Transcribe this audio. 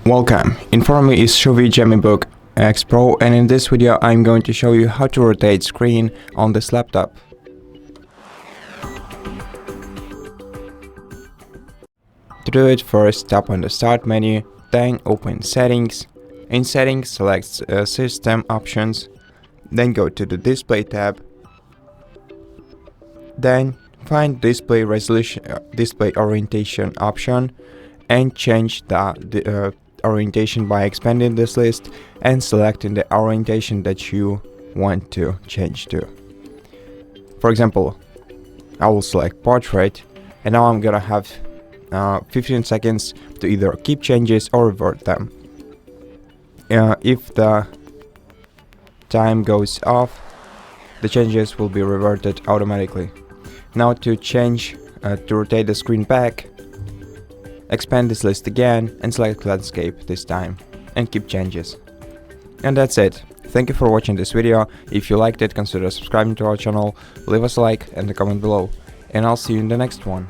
Welcome, in front of me is CHUWI GemiBook X Pro, and in this video I'm going to show you how to rotate screen on this laptop. To do it, first tap on the Start menu, then open Settings. In Settings, select System Options, then go to the Display tab, then find Display Resolution, Display Orientation option, and change the orientation by expanding this list and selecting the orientation that you want to change to. For example, I will select Portrait, and now I'm gonna have 15 seconds to either keep changes or revert them. If the time goes off, the changes will be reverted automatically. Now to change, to rotate the screen back, expand this list again and select landscape this time and keep changes. And that's it. Thank you for watching this video. If you liked it, consider subscribing to our channel, leave us a like and a comment below, and I'll see you in the next one.